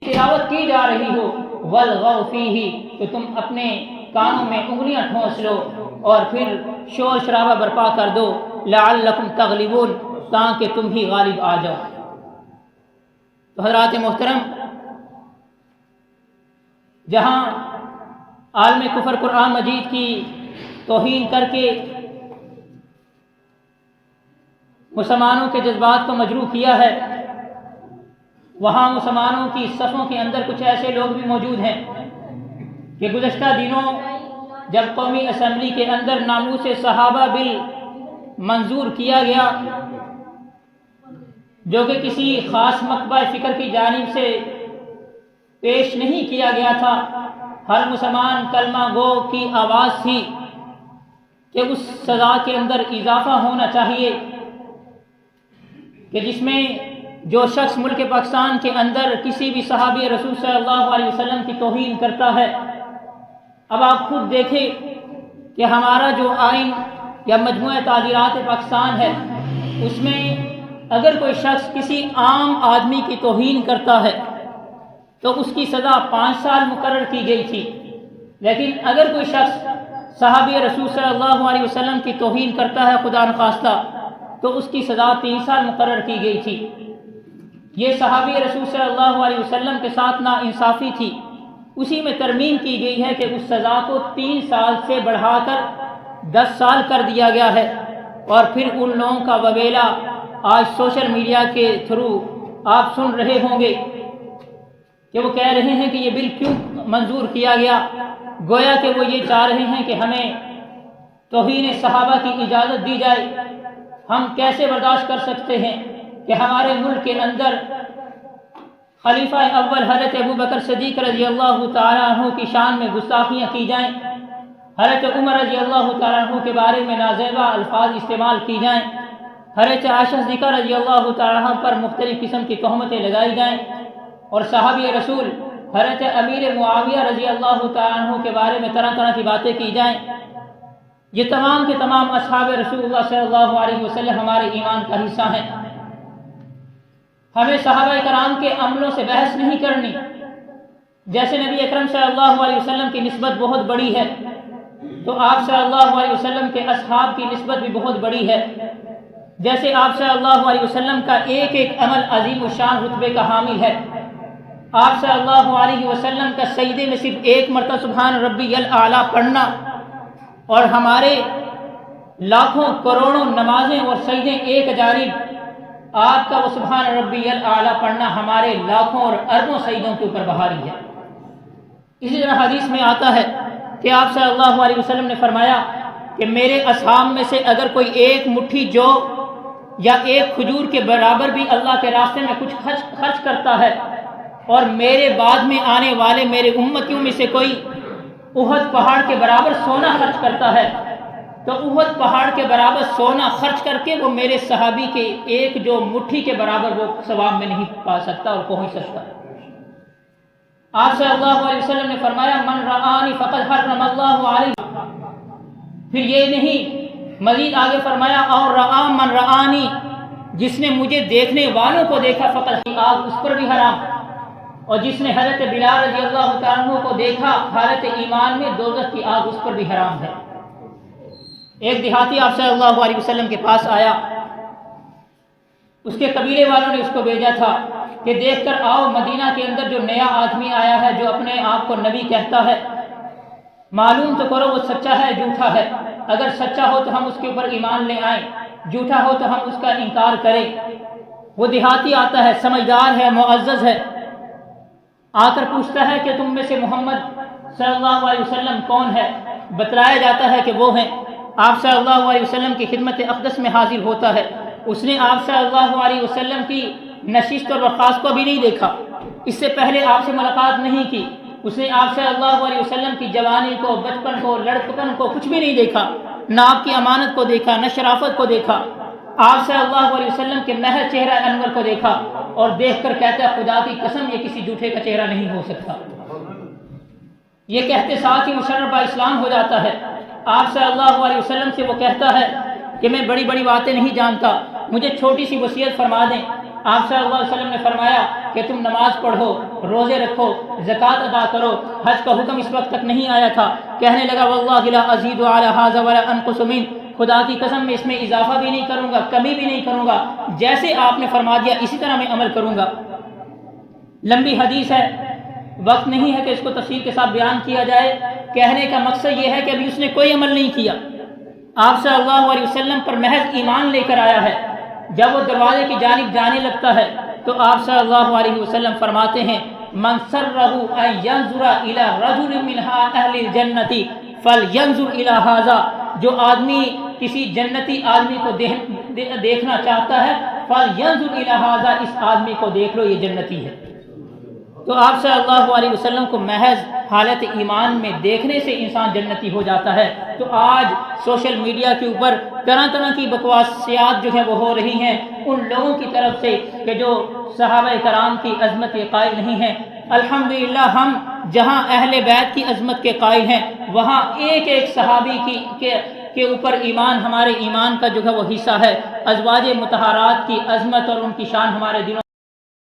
تلاوت کی جا رہی ہو والغوا فیہ، تو تم اپنے کانوں میں انگلیاں ٹھونس لو اور پھر شور شرابہ برپا کر دو، لعلکم تغلبون، تاکہ تم ہی غالب آ جاؤ۔ تو حضرات محترم، جہاں عالم کفر قرآن مجید کی توہین کر کے مسلمانوں کے جذبات کو مجروح کیا ہے، وہاں مسلمانوں کی صفوں کے اندر کچھ ایسے لوگ بھی موجود ہیں کہ گزشتہ دنوں جب قومی اسمبلی کے اندر ناموس صحابہ بل منظور کیا گیا، جو کہ کسی خاص مکتبہ فکر کی جانب سے پیش نہیں کیا گیا تھا، ہر مسلمان کلمہ گو کی آواز تھی کہ اس سزا کے اندر اضافہ ہونا چاہیے کہ جس میں جو شخص ملک پاکستان کے اندر کسی بھی صحابی رسول صلی اللہ علیہ وسلم کی توہین کرتا ہے، اب آپ خود دیکھیں کہ ہمارا جو آئین یا مجموعہ تعزیرات پاکستان ہے، اس میں اگر کوئی شخص کسی عام آدمی کی توہین کرتا ہے تو اس کی سزا 5 سال مقرر کی گئی تھی، لیکن اگر کوئی شخص صحابی رسول صلی اللہ علیہ وسلم کی توہین کرتا ہے خدا نخواستہ تو اس کی سزا 3 سال مقرر کی گئی تھی۔ یہ صحابی رسول صلی اللہ علیہ وسلم کے ساتھ ناانصافی تھی، اسی میں ترمیم کی گئی ہے کہ اس سزا کو 3 سال سے بڑھا کر 10 سال کر دیا گیا ہے۔ اور پھر ان لوگوں کا وبیلہ آج سوشل میڈیا کے تھرو آپ سن رہے ہوں گے کہ وہ کہہ رہے ہیں کہ یہ بل کیوں منظور کیا گیا، گویا کہ وہ یہ چاہ رہے ہیں کہ ہمیں توہین صحابہ کی اجازت دی جائے۔ ہم کیسے برداشت کر سکتے ہیں کہ ہمارے ملک کے اندر خلیفہ اول حضرت ابوبکر صدیق رضی اللہ تعالیٰ عنہ کی شان میں گستاخیاں کی جائیں، حضرت عمر رضی اللہ تعالیٰ عنہ کے بارے میں نازیبہ الفاظ استعمال کی جائیں، حضرت عائشہ صدیقہ رضی اللہ تعالیٰ عنہ پر مختلف قسم کی تہمتیں لگائی جائیں، اور صحابی رسول حضرت امیر معاویہ رضی اللہ تعالیٰ عنہ کے بارے میں طرح طرح کی باتیں کی جائیں۔ یہ تمام کے تمام اصحاب رسول اللہ صلی اللہ علیہ وسلم ہمارے ایمان کا حصہ ہیں۔ ہمیں صحابہ کرام کے عملوں سے بحث نہیں کرنی، جیسے نبی اکرم صلی اللہ علیہ وسلم کی نسبت بہت بڑی ہے تو آپ صلی اللہ علیہ وسلم کے اصحاب کی نسبت بھی بہت بڑی ہے، جیسے آپ صلی اللہ علیہ وسلم کا ایک ایک عمل عظیم الشان رتبے کا حامل ہے۔ آپ صلی اللہ علیہ وسلم کا سجدے میں صرف ایک مرتبہ سبحان ربی الاعلیٰ پڑھنا اور ہمارے لاکھوں کروڑوں نمازیں اور سجدے ایک جانب آپ کا وہ سبحان ربی الاعلیٰ پڑھنا ہمارے لاکھوں اور اربوں سجدوں کے اوپر بہاری ہے۔ اسی طرح حدیث میں آتا ہے کہ آپ صلی اللہ علیہ وسلم نے فرمایا کہ میرے اصحاب میں سے اگر کوئی ایک مٹھی جو یا ایک کھجور کے برابر بھی اللہ کے راستے میں کچھ خرچ کرتا ہے اور میرے بعد میں آنے والے میرے امتیوں میں سے کوئی احد پہاڑ کے برابر سونا خرچ کرتا ہے تو احد پہاڑ کے برابر سونا خرچ کر کے وہ میرے صحابی کے ایک جو مٹھی کے برابر وہ ثواب میں نہیں پا سکتا اور پہنچ سکتا۔ آپ صلی اللہ علیہ وسلم نے فرمایا من رآنی فقد حرم اللہ علیہ، پھر یہ نہیں، مزید آگے فرمایا اور رآ من رآنی، جس نے مجھے دیکھنے والوں کو دیکھا فقد آگ اس پر بھی حرام، اور جس نے حضرت بلال رضی اللہ تعالیٰ عنہ کو دیکھا حالت ایمان میں دوزخ کی آگ اس پر بھی حرام ہے۔ ایک دیہاتی آپ صلی اللہ علیہ وسلم کے پاس آیا، اس کے قبیلے والوں نے اس کو بھیجا تھا کہ دیکھ کر آؤ مدینہ کے اندر جو نیا آدمی آیا ہے جو اپنے آپ کو نبی کہتا ہے، معلوم تو کرو وہ سچا ہے جھوٹا ہے، اگر سچا ہو تو ہم اس کے اوپر ایمان لے آئیں، جھوٹا ہو تو ہم اس کا انکار کریں۔ وہ دیہاتی آتا ہے، سمجھدار ہے، معزز ہے، آ کر پوچھتا ہے کہ تم میں سے محمد صلی اللہ علیہ وسلم کون ہے؟ بتلایا جاتا ہے کہ وہ ہیں۔ آپ صلی اللہ علیہ وسلم کی خدمت اقدس میں حاضر ہوتا ہے، اس نے آپ صلی اللہ علیہ وسلم کی نشست اور برخاست کو بھی نہیں دیکھا، اس سے پہلے آپ سے ملاقات نہیں کی، اس نے آپ صلی اللہ علیہ وسلم کی جوانی کو، بچپن کو، لڑکپن کو کچھ بھی نہیں دیکھا، نہ آپ کی امانت کو دیکھا، نہ شرافت کو دیکھا، آپ صلی اللہ علیہ وسلم کے محض چہرہ انور کو دیکھا اور دیکھ کر کہتا ہے خدا کی قسم یہ کسی جھوٹے کا چہرہ نہیں ہو سکتا۔ یہ کہتے ساتھ ہی مشرف اسلام ہو جاتا ہے۔ آپ صلی اللہ علیہ وسلم سے وہ کہتا ہے کہ میں بڑی بڑی باتیں نہیں جانتا، مجھے چھوٹی سی وصیت فرما دیں۔ آپ صلی اللہ علیہ وسلم نے فرمایا کہ تم نماز پڑھو، روزے رکھو، زکوٰۃ ادا کرو۔ حج کا حکم اس وقت تک نہیں آیا تھا۔ کہنے لگا واللہ لا ازید علی ھذا ولا انقص منہ، خدا کی قسم میں اس میں اضافہ بھی نہیں کروں گا، کمی بھی نہیں کروں گا، جیسے آپ نے فرما دیا اسی طرح میں عمل کروں گا۔ لمبی حدیث ہے، وقت نہیں ہے کہ اس کو تفصیل کے ساتھ بیان کیا جائے۔ کہنے کا مقصد یہ ہے کہ ابھی اس نے کوئی عمل نہیں کیا، آپ صلی اللہ علیہ وسلم پر محض ایمان لے کر آیا ہے۔ جب وہ دروازے کی جانب جانے لگتا ہے تو آپ صلی اللہ علیہ وسلم فرماتے ہیں من سرہ ان ینظر الی رجل من اہل الجنۃ فلینظر الی ھذا، جو آدمی کسی جنتی آدمی کو دیکھنا چاہتا ہے فلینظر الی ھذا، اس آدمی کو دیکھ لو، یہ جنتی ہے۔ تو آپ صلی اللہ علیہ وسلم کو محض حالت ایمان میں دیکھنے سے انسان جنتی ہو جاتا ہے۔ تو آج سوشل میڈیا کے اوپر طرح طرح کی بکواسیات جو ہیں وہ ہو رہی ہیں ان لوگوں کی طرف سے کہ جو صحابہ کرام کی عظمت کے قائل نہیں ہیں۔ الحمدللہ ہم جہاں اہل بیت کی عظمت کے قائل ہیں وہاں ایک ایک صحابی کے اوپر ایمان ہمارے ایمان کا جو ہے وہ حصہ ہے۔ ازواج مطہرات کی عظمت اور ان کی شان ہمارے دلوں